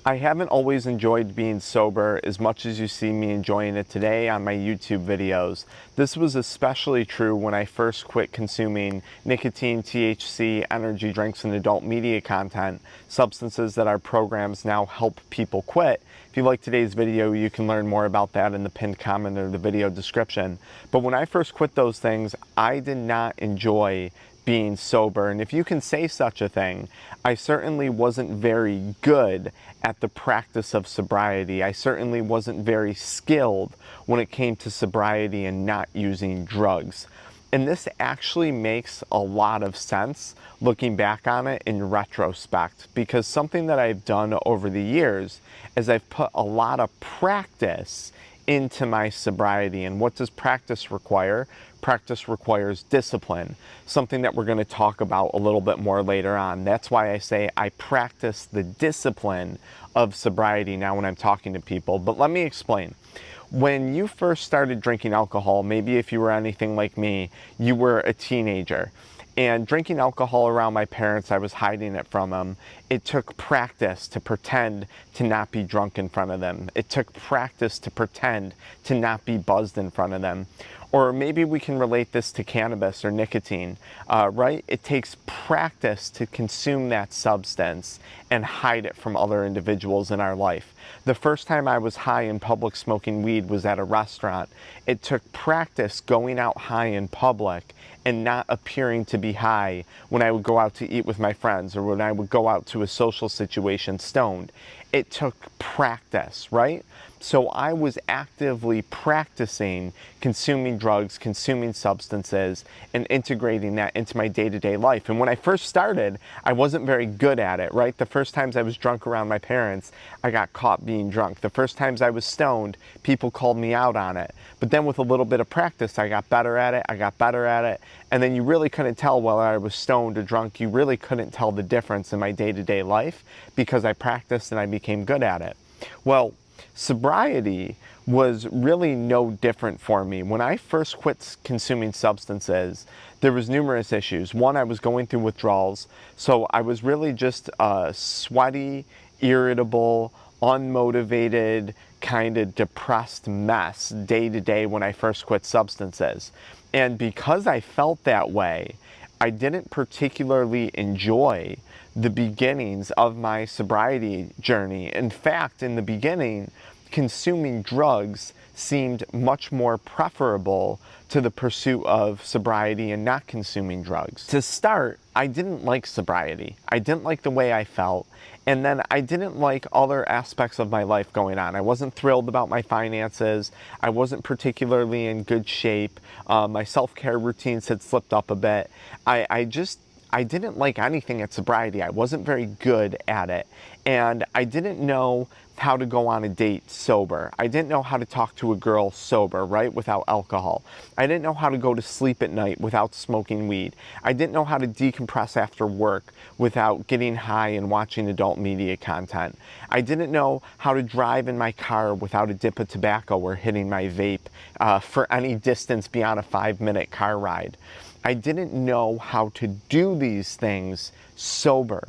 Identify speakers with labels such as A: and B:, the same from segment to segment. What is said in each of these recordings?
A: I haven't always enjoyed being sober as much as you see me enjoying it today on my YouTube videos. This was especially true when I first quit consuming nicotine, THC, energy drinks, and adult media content, substances that our programs now help people quit. If you like today's video, you can learn more about that in the pinned comment or the video description. But when I first quit those things, I did not enjoy being sober, and if you can say such a thing, I certainly wasn't very good at the practice of sobriety. I certainly wasn't very skilled when it came to sobriety and not using drugs. And this actually makes a lot of sense looking back on it in retrospect, because something that I've done over the years is I've put a lot of practice into my sobriety. And what does practice require? Practice requires discipline, something that we're going to talk about a little bit more later on. That's why I say I practice the discipline of sobriety now when I'm talking to people. But let me explain. When you first started drinking alcohol, maybe if you were anything like me, you were a teenager. And drinking alcohol around my parents, I was hiding it from them. It took practice to pretend to not be drunk in front of them. It took practice to pretend to not be buzzed in front of them. Or maybe we can relate this to cannabis or nicotine, right? It takes practice to consume that substance and hide it from other individuals in our life. The first time I was high in public smoking weed was at a restaurant. It took practice going out high in public and not appearing to be high when I would go out to eat with my friends or when I would go out to a social situation stoned. It took practice, right? So I was actively practicing consuming drugs, consuming substances, and integrating that into my day-to-day life. And when I first started, I wasn't very good at it, right? The first times I was drunk around my parents, I got caught being drunk. The first times I was stoned, people called me out on it. But then with a little bit of practice, I got better at it, and then you really couldn't tell whether I was stoned or drunk. You really couldn't tell the difference in my day-to-day life because I practiced and I became good at it. Well, sobriety was really no different for me. When I first quit consuming substances, there was numerous issues. One, I was going through withdrawals, so I was really just a sweaty, irritable, unmotivated, kind of depressed mess day to day when I first quit substances. And because I felt that way, I didn't particularly enjoy the beginnings of my sobriety journey. In fact, in the beginning, consuming drugs seemed much more preferable to the pursuit of sobriety and not consuming drugs. To start, I didn't like sobriety. I didn't like the way I felt. And then I didn't like other aspects of my life going on. I wasn't thrilled about my finances. I wasn't particularly in good shape. My self-care routines had slipped up a bit. I didn't like anything at sobriety. I wasn't very good at it. And I didn't know how to go on a date sober. I didn't know how to talk to a girl sober, right, without alcohol. I didn't know how to go to sleep at night without smoking weed. I didn't know how to decompress after work without getting high and watching adult media content. I didn't know how to drive in my car without a dip of tobacco or hitting my vape for any distance beyond a 5-minute car ride. I didn't know how to do these things sober.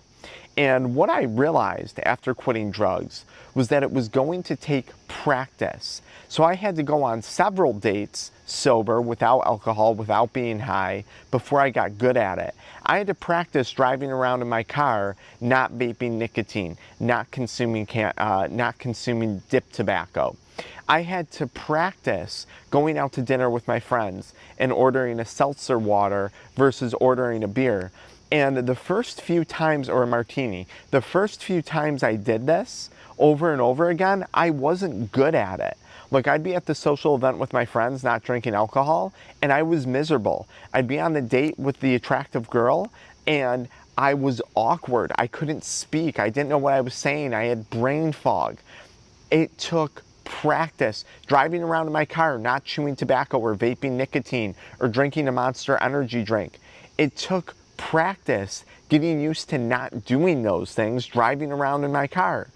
A: And what I realized after quitting drugs was that it was going to take practice. So I had to go on several dates sober, without alcohol, without being high, before I got good at it. I had to practice driving around in my car, not vaping nicotine, not consuming dip tobacco. I had to practice going out to dinner with my friends and ordering a seltzer water versus ordering a beer. And the first few times, or a martini, the first few times I did this over and over again, I wasn't good at it. Like, I'd be at the social event with my friends not drinking alcohol, and I was miserable. I'd be on the date with the attractive girl, and I was awkward. I couldn't speak. I didn't know what I was saying. I had brain fog. It took practice driving around in my car, not chewing tobacco or vaping nicotine or drinking a Monster energy drink. It took practice getting used to not doing those things, driving around in my car.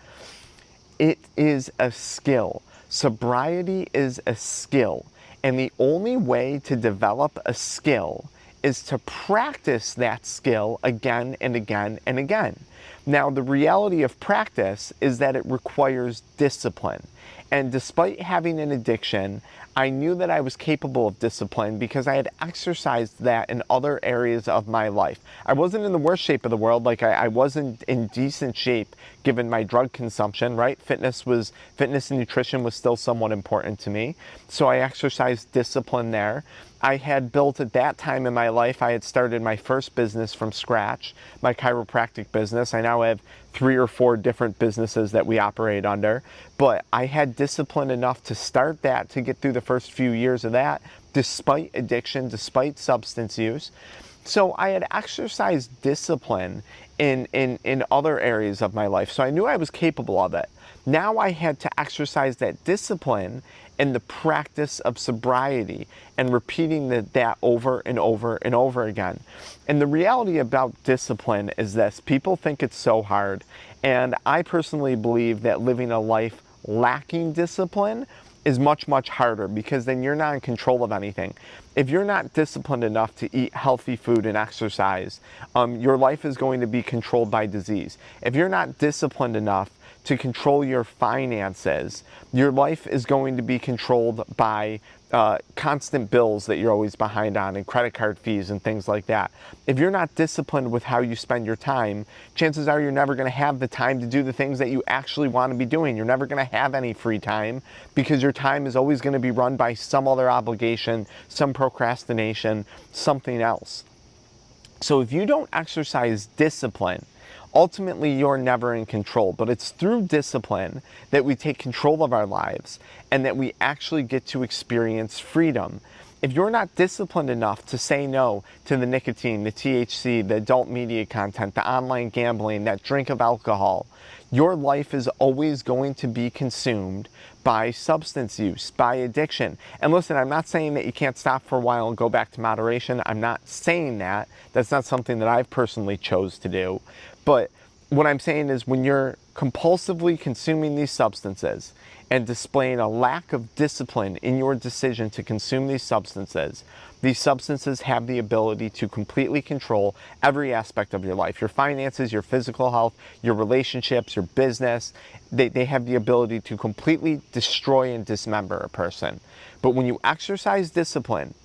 A: It is a skill. Sobriety is a skill. And the only way to develop a skill is to practice that skill again and again and again. Now, the reality of practice is that it requires discipline. And despite having an addiction, I knew that I was capable of discipline because I had exercised that in other areas of my life. I wasn't in the worst shape of the world, like I wasn't in decent shape given my drug consumption, right? Fitness and nutrition was still somewhat important to me. So I exercised discipline there. I had built at that time in my life, I had started my first business from scratch, my chiropractic business. I now have 3 or 4 different businesses that we operate under, but I had discipline enough to start that, to get through the first few years of that, despite addiction, despite substance use. So I had exercised discipline in other areas of my life. So I knew I was capable of it. Now I had to exercise that discipline in the practice of sobriety and repeating that over and over and over again. And the reality about discipline is this: people think it's so hard. And I personally believe that living a life lacking discipline is much, much harder, because then you're not in control of anything. If you're not disciplined enough to eat healthy food and exercise, your life is going to be controlled by disease. If you're not disciplined enough to control your finances, your life is going to be controlled by constant bills that you're always behind on, and credit card fees and things like that. If you're not disciplined with how you spend your time, chances are you're never going to have the time to do the things that you actually want to be doing. You're never going to have any free time, because your time is always going to be run by some other obligation, some procrastination, something else. So if you don't exercise discipline, ultimately you're never in control. But it's through discipline that we take control of our lives and that we actually get to experience freedom. If you're not disciplined enough to say no to the nicotine, the THC, the adult media content, the online gambling, that drink of alcohol, your life is always going to be consumed by substance use, by addiction. And listen, I'm not saying that you can't stop for a while and go back to moderation. I'm not saying that. That's not something that I've personally chose to do. But what I'm saying is, when you're compulsively consuming these substances and displaying a lack of discipline in your decision to consume these substances have the ability to completely control every aspect of your life. Your finances, your physical health, your relationships, your business. They have the ability to completely destroy and dismember a person. But when you exercise discipline,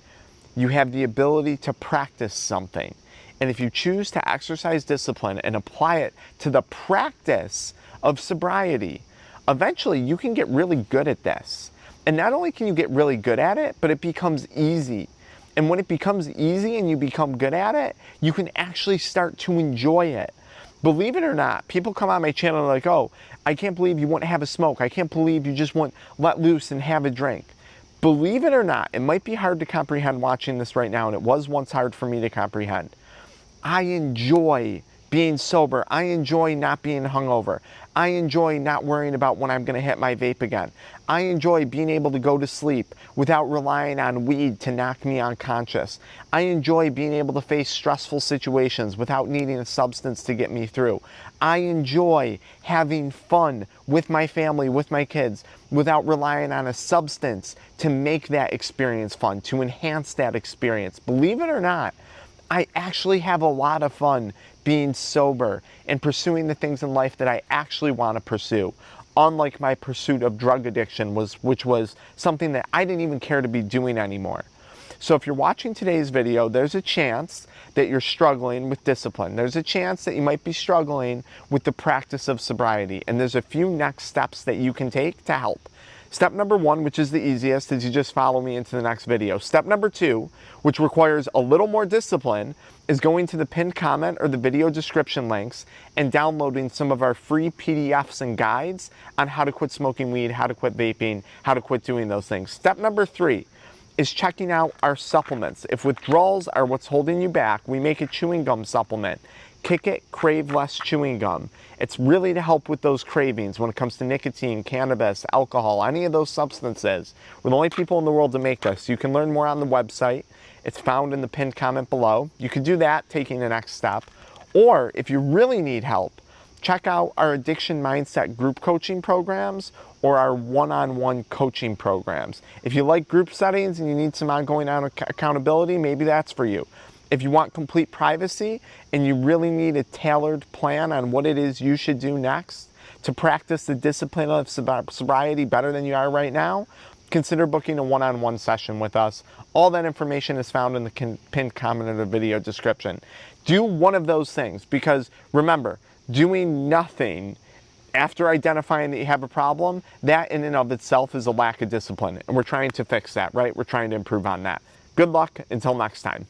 A: you have the ability to practice something. And if you choose to exercise discipline and apply it to the practice of sobriety, eventually you can get really good at this. And not only can you get really good at it, but it becomes easy. And when it becomes easy and you become good at it, you can actually start to enjoy it. Believe it or not, people come on my channel and they're like, oh, I can't believe you won't have a smoke. I can't believe you just won't let loose and have a drink. Believe it or not, it might be hard to comprehend watching this right now, and it was once hard for me to comprehend. I enjoy being sober. I enjoy not being hungover. I enjoy not worrying about when I'm going to hit my vape again. I enjoy being able to go to sleep without relying on weed to knock me unconscious. I enjoy being able to face stressful situations without needing a substance to get me through. I enjoy having fun with my family, with my kids, without relying on a substance to make that experience fun, to enhance that experience. Believe it or not, I actually have a lot of fun being sober and pursuing the things in life that I actually want to pursue. Unlike my pursuit of drug addiction, which was something that I didn't even care to be doing anymore. So if you're watching today's video, there's a chance that you're struggling with discipline. There's a chance that you might be struggling with the practice of sobriety. And there's a few next steps that you can take to help. Step number 1, which is the easiest, is you just follow me into the next video. Step number 2, which requires a little more discipline, is going to the pinned comment or the video description links and downloading some of our free PDFs and guides on how to quit smoking weed, how to quit vaping, how to quit doing those things. Step number 3 is checking out our supplements. If withdrawals are what's holding you back, we make a chewing gum supplement. Kick It Crave Less Chewing Gum. It's really to help with those cravings when it comes to nicotine, cannabis, alcohol, any of those substances. We're the only people in the world to make this. You can learn more on the website. It's found in the pinned comment below. You can do that, taking the next step. Or if you really need help, check out our AddictionMindset group coaching programs or our one-on-one coaching programs. If you like group settings and you need some ongoing accountability, maybe that's for you. If you want complete privacy and you really need a tailored plan on what it is you should do next to practice the discipline of sobriety better than you are right now, consider booking a one-on-one session with us. All that information is found in the pinned comment of the video description. Do one of those things, because remember, doing nothing after identifying that you have a problem, that in and of itself is a lack of discipline. And we're trying to fix that, right? We're trying to improve on that. Good luck until next time.